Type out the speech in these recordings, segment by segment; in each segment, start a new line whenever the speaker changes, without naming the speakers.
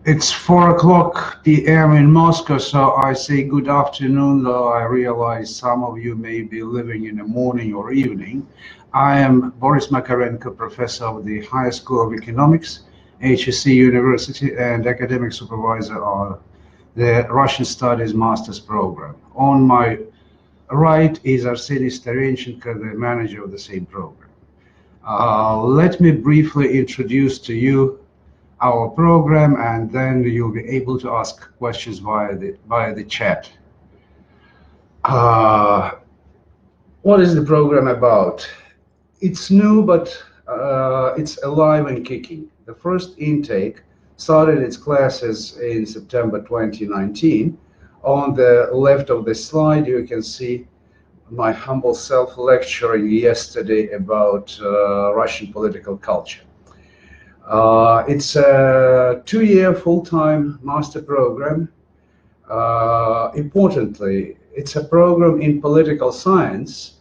It's 4 o'clock p.m. in Moscow, so I say good afternoon, though I realize some of you may be living in the morning or evening. I am Boris Makarenko, professor of the Higher School of Economics, HSE University, and Academic Supervisor of the Russian Studies Master's Program. On my right is Arseniy Starenchenko, the manager of the same program. Let me briefly introduce to you our program, and then you'll be able to ask questions via the chat. What is the program about? It's new, but it's alive and kicking. The first intake started its classes in September 2019. On the left of the slide, you can see my humble self lecturing yesterday about Russian political culture. It's a 2-year full-time master program. Importantly, it's a program in political science.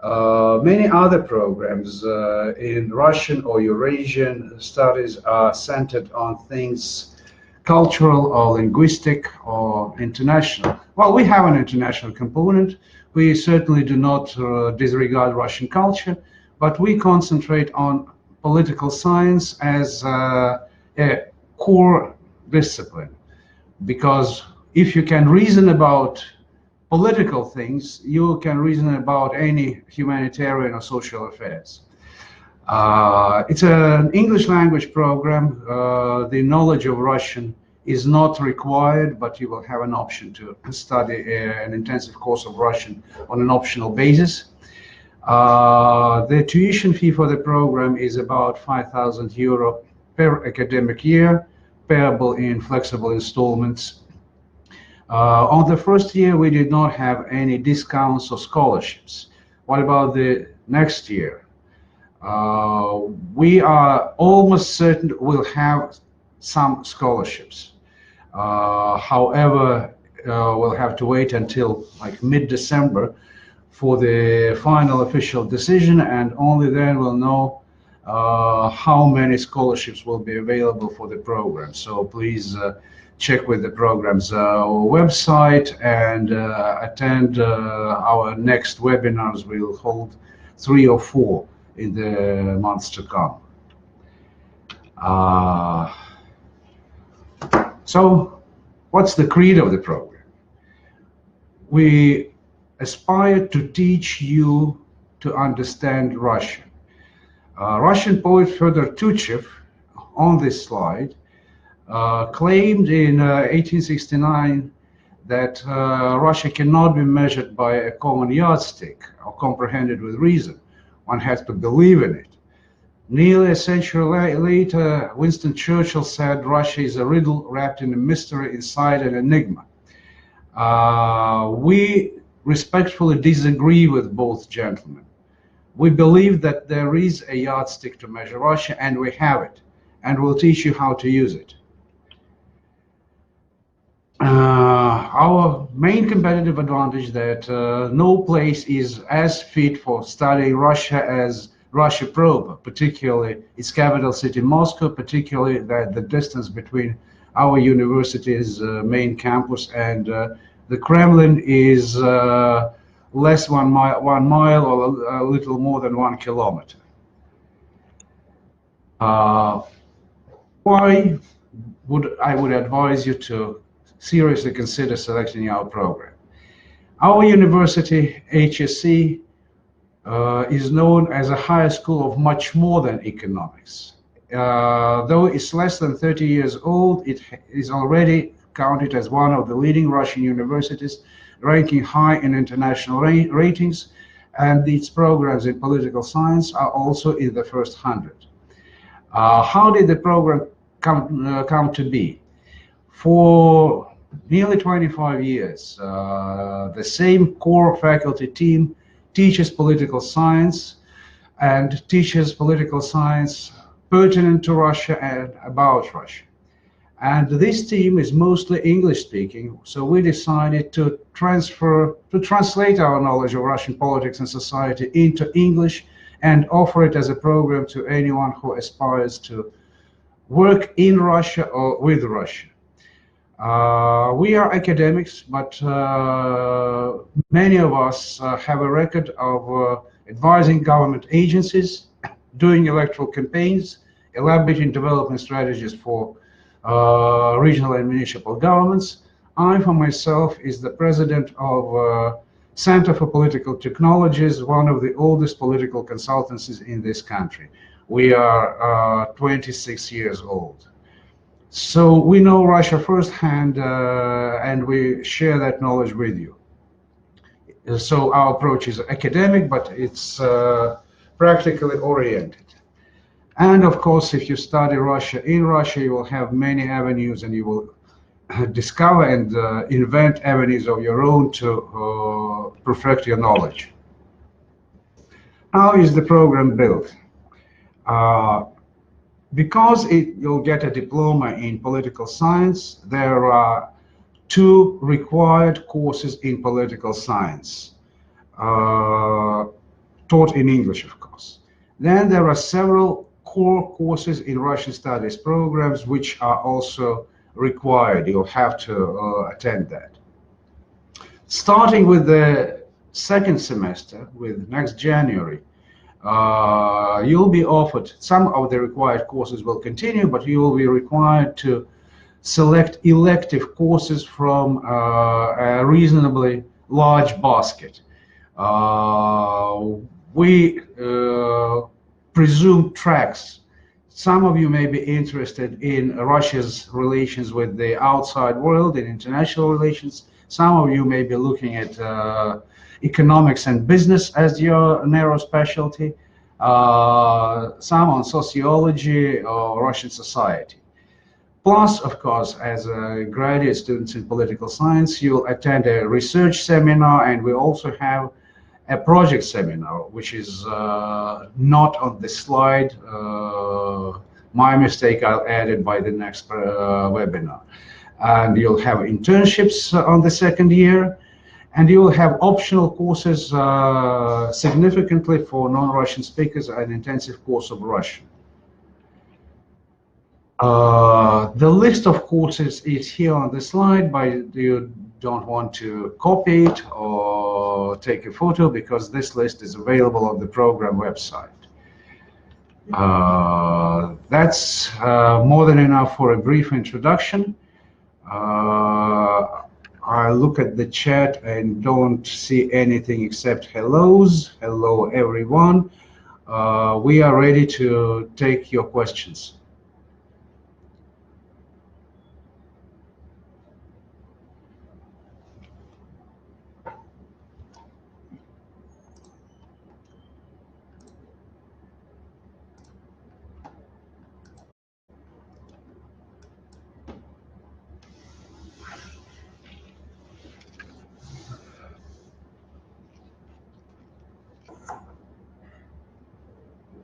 Many other programs in Russian or Eurasian studies are centered on things cultural or linguistic or international. Well, we have an international component. We certainly do not disregard Russian culture, but we concentrate on political science as a core discipline, because if you can reason about political things, you can reason about any humanitarian or social affairs. It's an English language program. The knowledge of Russian is not required, but you will have an option to study an intensive course of Russian on an optional basis. The tuition fee for the program is about €5,000 per academic year, payable in flexible installments. On the first year, we did not have any discounts or scholarships. What about the next year? We are almost certain we'll have some scholarships. However, we'll have to wait until like mid-December for the final official decision, and only then we'll know how many scholarships will be available for the program. So please check with the program's website and attend our next webinars. We'll hold 3 or 4 in the months to come. So what's the creed of the program? We aspire to teach you to understand Russian. Russian poet Fyodor Tuchev, on this slide, claimed in 1869 that Russia cannot be measured by a common yardstick or comprehended with reason. One has to believe in it. Nearly a century later, Winston Churchill said Russia is a riddle wrapped in a mystery inside an enigma. We respectfully disagree with both gentlemen. We believe that there is a yardstick to measure Russia, and we have it, and we'll teach you how to use it. Our main competitive advantage that no place is as fit for studying Russia as Russia proper, particularly its capital city Moscow, particularly that the distance between our university's main campus and the Kremlin is less 1 mile or a little more than 1 kilometer. Why would I advise you to seriously consider selecting our program? Our university, HSE, is known as a higher school of much more than economics. Though it's less than 30 years old, it is already counted as one of the leading Russian universities, ranking high in international ratings, and its programs in political science are also in the first 100. How did the program come to be? For nearly 25 years, the same core faculty team teaches political science, and teaches political science pertinent to Russia and about Russia. And this team is mostly English speaking, so we decided to translate our knowledge of Russian politics and society into English and offer it as a program to anyone who aspires to work in Russia or with Russia. We are academics, but many of us have a record of advising government agencies, doing electoral campaigns, elaborating development strategies for regional and municipal governments. I, for myself, is the president of Center for Political Technologies, one of the oldest political consultancies in this country. We are 26 years old. So we know Russia firsthand, and we share that knowledge with you. So our approach is academic, but it's practically oriented. And of course, if you study Russia in Russia, you will have many avenues, and you will discover and invent avenues of your own to perfect your knowledge. How is the program built? Because you'll get a diploma in political science, there are 2 required courses in political science, taught in English, of course. Then there are several core courses in Russian studies programs which are also required. You'll have to attend that. Starting with the 2nd semester, with next January, you'll be offered, some of the required courses will continue, but you will be required to select elective courses from a reasonably large basket. We presume tracks. Some of you may be interested in Russia's relations with the outside world, in international relations. Some of you may be looking at economics and business as your narrow specialty, some on sociology or Russian society. Plus, of course, as graduate students in political science, you'll attend a research seminar, and we also have a project seminar, which is not on the slide. My mistake, I'll add it by the next webinar. And you'll have internships on the 2nd year, and you will have optional courses significantly for non-Russian speakers, an intensive course of Russian. The list of courses is here on the slide, but you don't want to copy it or take a photo, because this list is available on the program website. That's more than enough for a brief introduction. I look at the chat and don't see anything except hellos. Hello, everyone. We are ready to take your questions.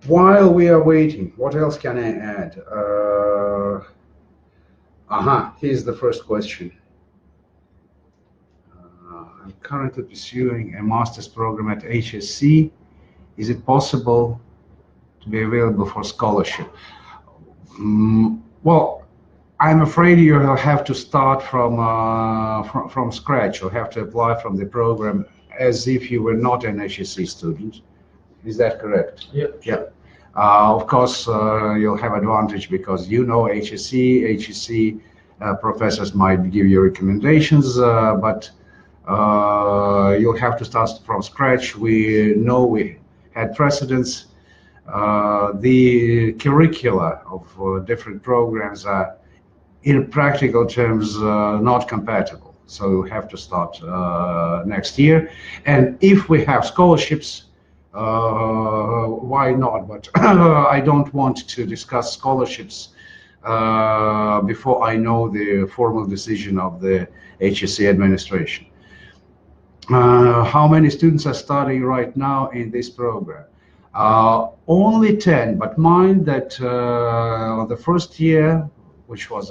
While we are waiting, what else can I add? Here's the first question. I'm currently pursuing a master's program at HSE. Is it possible to be available for scholarship? Well, I'm afraid you'll have to start from scratch. You'll have to apply from the program as if you were not an HSE student. Is that correct? Yeah. Of course, you'll have advantage because you know HSE. HSE professors might give you recommendations, but you'll have to start from scratch. We know we had precedents. The curricula of different programs are, in practical terms, not compatible. So you have to start next year. And if we have scholarships, why not? But I don't want to discuss scholarships before I know the formal decision of the HSE administration. How many students are studying right now in this program? Only 10, but mind that the first year, which is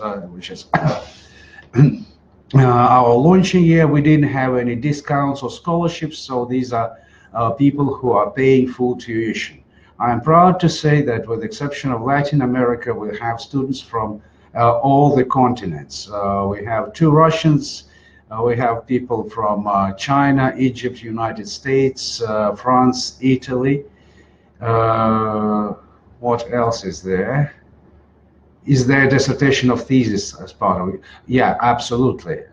our launching year, we didn't have any discounts or scholarships, so these are people who are paying full tuition. I am proud to say that with the exception of Latin America, we have students from all the continents. We have 2 Russians, we have people from China, Egypt, United States, France, Italy. What else is there? Is there a dissertation of thesis as part of it? Yeah, absolutely.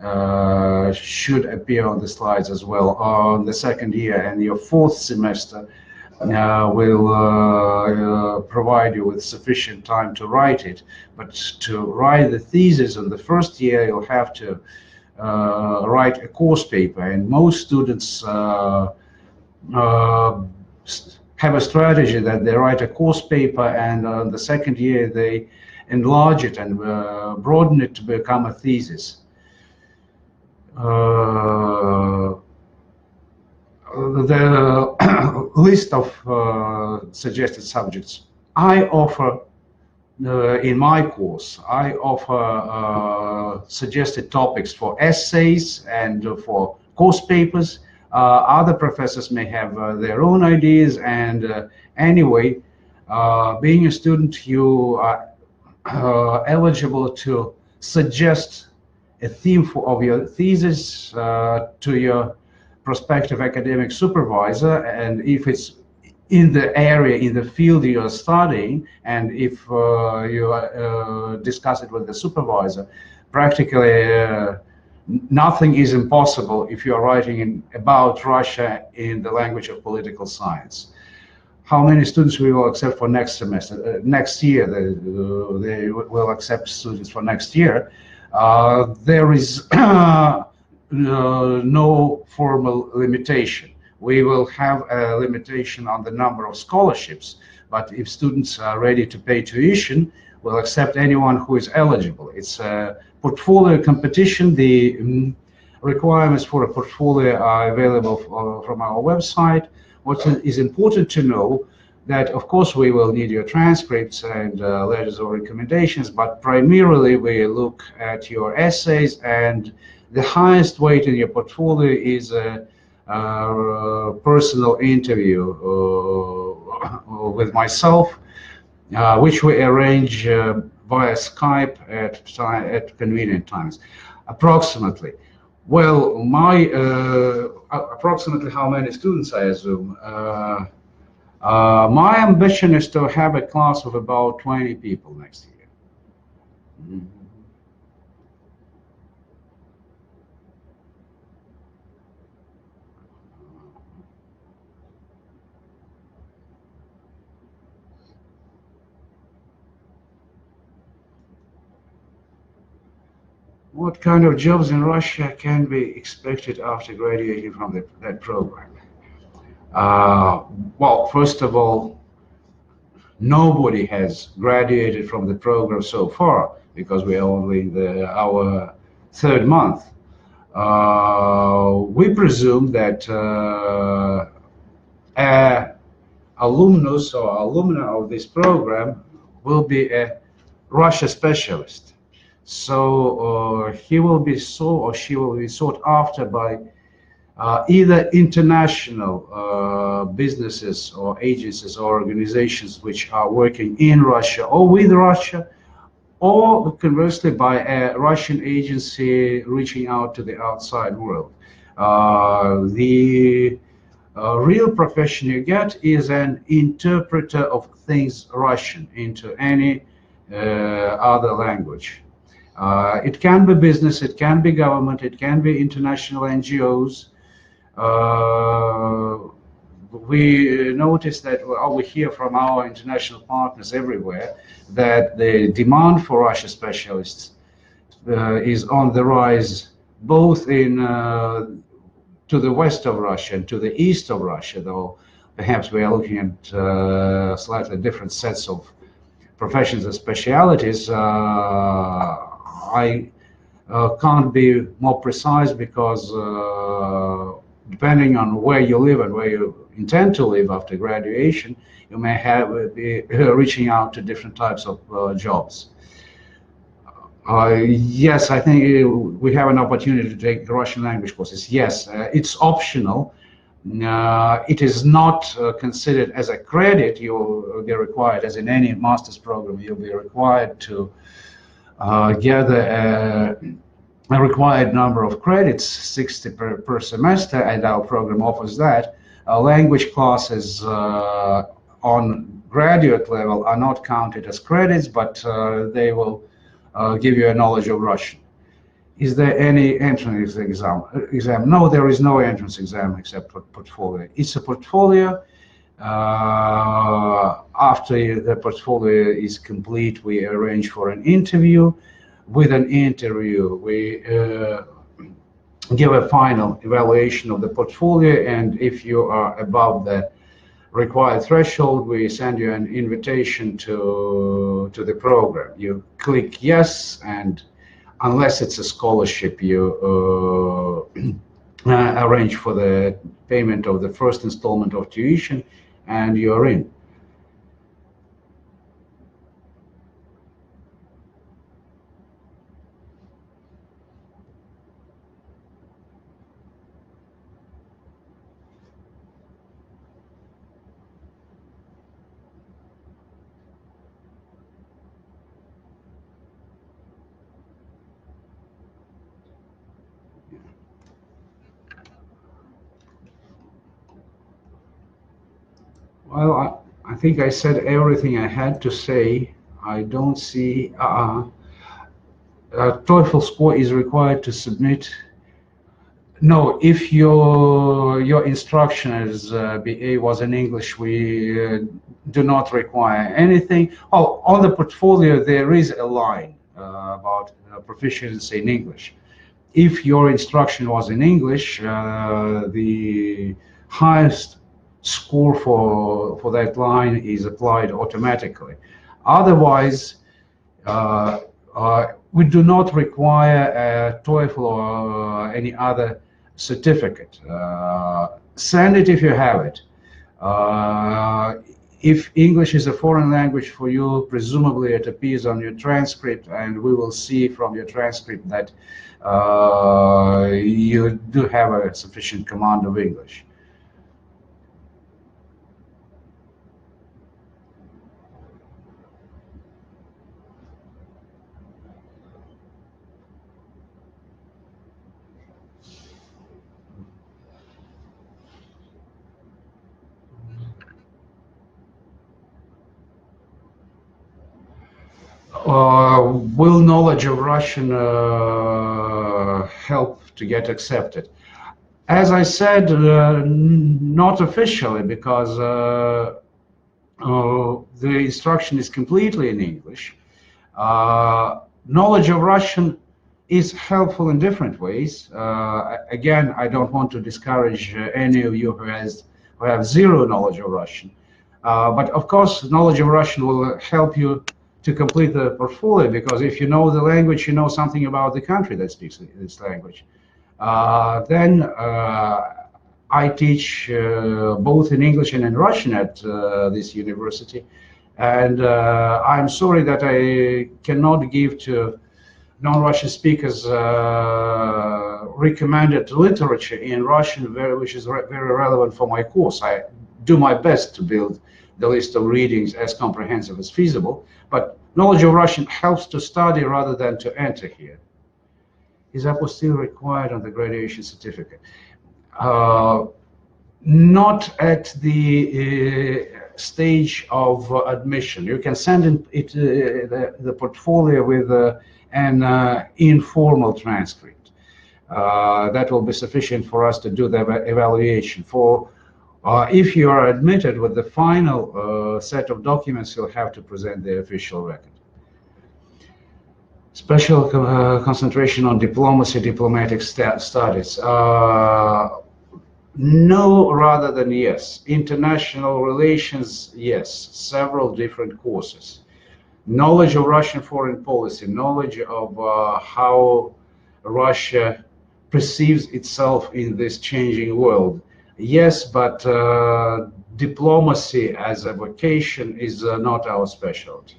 Should appear on the slides as well. On the second year and your 4th semester will provide you with sufficient time to write it. But to write the thesis in the first year, you'll have to write a course paper. And most students have a strategy that they write a course paper, and on the second year they enlarge it and broaden it to become a thesis. The list of suggested subjects I offer in my course, I offer suggested topics for essays and for course papers. Other professors may have their own ideas, and anyway, being a student, you are eligible to suggest a theme of your thesis to your prospective academic supervisor, and if it's in the area, in the field you are studying, and if you discuss it with the supervisor, practically nothing is impossible if you are writing about Russia in the language of political science. How many students we will accept for next semester? Next year, they will accept students for next year. There is no formal limitation. We will have a limitation on the number of scholarships, but if students are ready to pay tuition, we'll accept anyone who is eligible. It's a portfolio competition. The requirements for a portfolio are available from our website. What is important to know that, of course, we will need your transcripts and letters of recommendations, but primarily we look at your essays, and the highest weight in your portfolio is a personal interview with myself, which we arrange via Skype at convenient times. Approximately. Well, approximately how many students, I assume? My ambition is to have a class of about 20 people next year. Mm-hmm. What kind of jobs in Russia can be expected after graduating from that program? Well, first of all, nobody has graduated from the program so far because we are only in our 3rd month. We presume that alumnus or alumna of this program will be a Russia specialist. So he will be sought, or she will be sought after by either international businesses or agencies or organizations which are working in Russia or with Russia, or conversely by a Russian agency reaching out to the outside world. The real profession you get is an interpreter of things Russian into any other language. It can be business, it can be government, it can be international NGOs. We notice that, we hear from our international partners everywhere that the demand for Russia specialists is on the rise, both in to the west of Russia and to the east of Russia, though perhaps we are looking at slightly different sets of professions and specialities. I can't be more precise because depending on where you live and where you intend to live after graduation, you may be reaching out to different types of jobs. Yes, I think we have an opportunity to take Russian language courses. Yes, it's optional. It is not considered as a credit. You'll be required, as in any master's program, you'll be required to gather a required number of credits, 60 per semester, and our program offers that. Language classes on graduate level are not counted as credits, but they will give you a knowledge of Russian. Is there any entrance exam? No, there is no entrance exam except for portfolio. It's a portfolio. After the portfolio is complete, we arrange for an interview. With an interview, we give a final evaluation of the portfolio, and if you are above the required threshold, we send you an invitation to the program. You click yes, and unless it's a scholarship, you arrange for the payment of the first installment of tuition, and you're in. Well, I think I said everything I had to say. I don't see TOEFL score is required to submit. No, if your instruction as BA was in English, we do not require anything. Oh, on the portfolio there is a line about proficiency in English. If your instruction was in English, the highest score for that line is applied automatically. Otherwise, we do not require a TOEFL or any other certificate. Send it if you have it. If English is a foreign language for you, presumably it appears on your transcript, and we will see from your transcript that you do have a sufficient command of English. Will knowledge of Russian help to get accepted? As I said, not officially, because the instruction is completely in English. Knowledge of Russian is helpful in different ways. Again, I don't want to discourage any of you who have zero knowledge of Russian. But of course, knowledge of Russian will help you to complete the portfolio, because if you know the language, you know something about the country that speaks this language. Then I teach both in English and in Russian at this university, and I'm sorry that I cannot give to non-Russian speakers recommended literature in Russian, which is very relevant for my course. I do my best to build the list of readings as comprehensive as feasible, but knowledge of Russian helps to study rather than to enter here. Is apostille required on the graduation certificate? Not at the stage of admission. You can send the portfolio with an informal transcript. That will be sufficient for us to do the evaluation. If you are admitted with the final set of documents, you'll have to present the official record. Special concentration on diplomacy, diplomatic studies. No, rather than yes. International relations, yes. Several different courses. Knowledge of Russian foreign policy, knowledge of how Russia perceives itself in this changing world. Yes, but diplomacy as a vocation is not our specialty.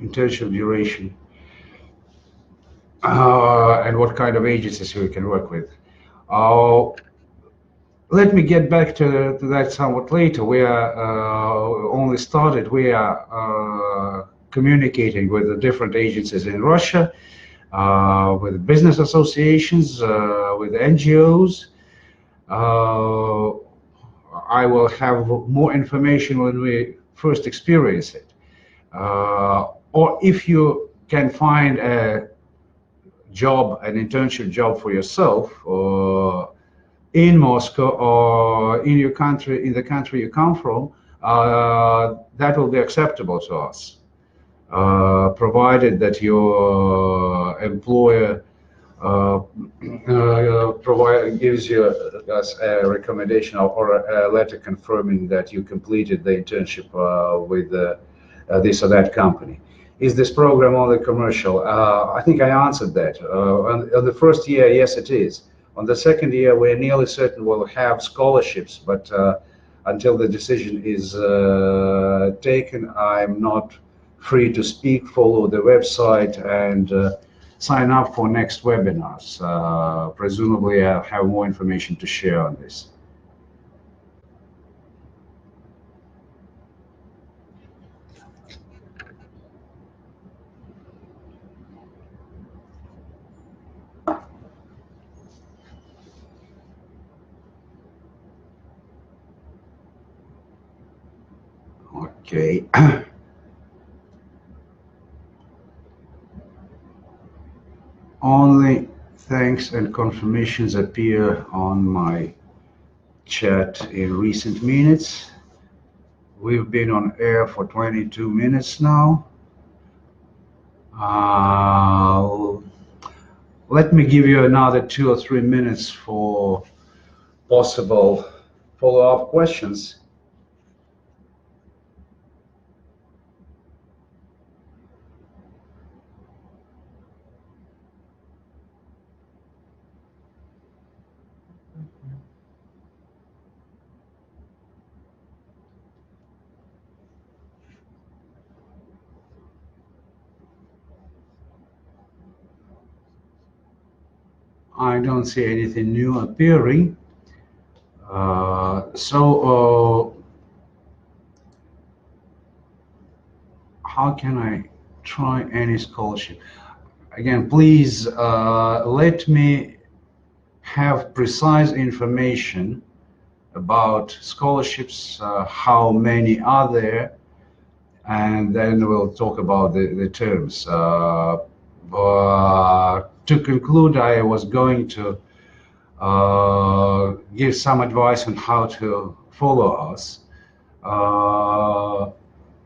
Internship duration. and what kind of agencies we can work with. Let me get back to that somewhat later. We are only started. We are communicating with the different agencies in Russia, with business associations, with NGOs. I will have more information when we first experience it. Or if you can find a job, an internship job for yourself, or in Moscow or in your country, in the country you come from, that will be acceptable to us, provided that your employer gives you us a recommendation or a letter confirming that you completed the internship with this or that company. Is this program only commercial? I think I answered that. On the first year, yes, it is. On the second year, we're nearly certain we'll have scholarships, but until the decision is taken, I'm not free to speak. Follow the website and sign up for next webinars. Presumably, I'll have more information to share on this. Okay. Only thanks and confirmations appear on my chat in recent minutes. We've been on air for 22 minutes now. Let me give you another 2 or 3 minutes for possible follow-up questions. I don't see anything new appearing. How can I try any scholarship? Again, please let me have precise information about scholarships, how many are there, and then we'll talk about the terms. To conclude, I was going to give some advice on how to follow us.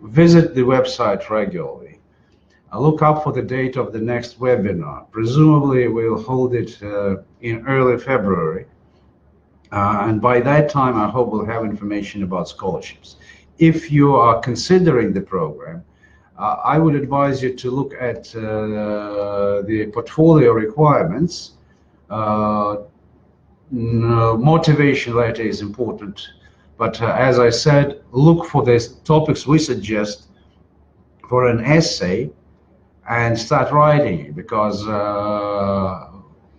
Visit the website regularly. Look up for the date of the next webinar. Presumably, we'll hold it in early February. And by that time, I hope we'll have information about scholarships. If you are considering the program, I would advise you to look at the portfolio requirements. Motivation letter is important, but as I said, look for the topics we suggest for an essay and start writing it, because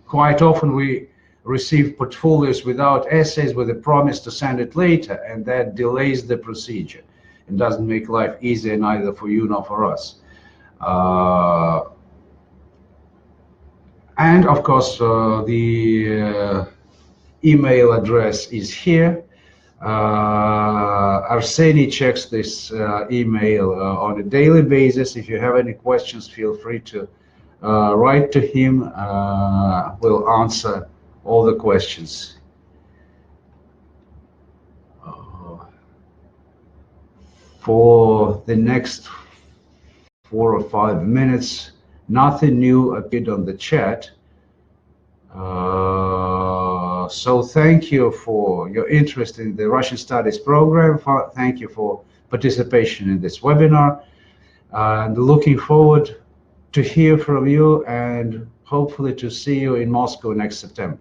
quite often we receive portfolios without essays with a promise to send it later, and that delays the procedure and doesn't make life easier neither for you nor for us. And of course, the email address is here. Arseny checks this email on a daily basis. If you have any questions, feel free to write to him. We'll answer all the questions. For the next 4 or 5 minutes, nothing new appeared on the chat. So thank you for your interest in the Russian Studies program. Thank you for participation in this webinar. And looking forward to hear from you and hopefully to see you in Moscow next September.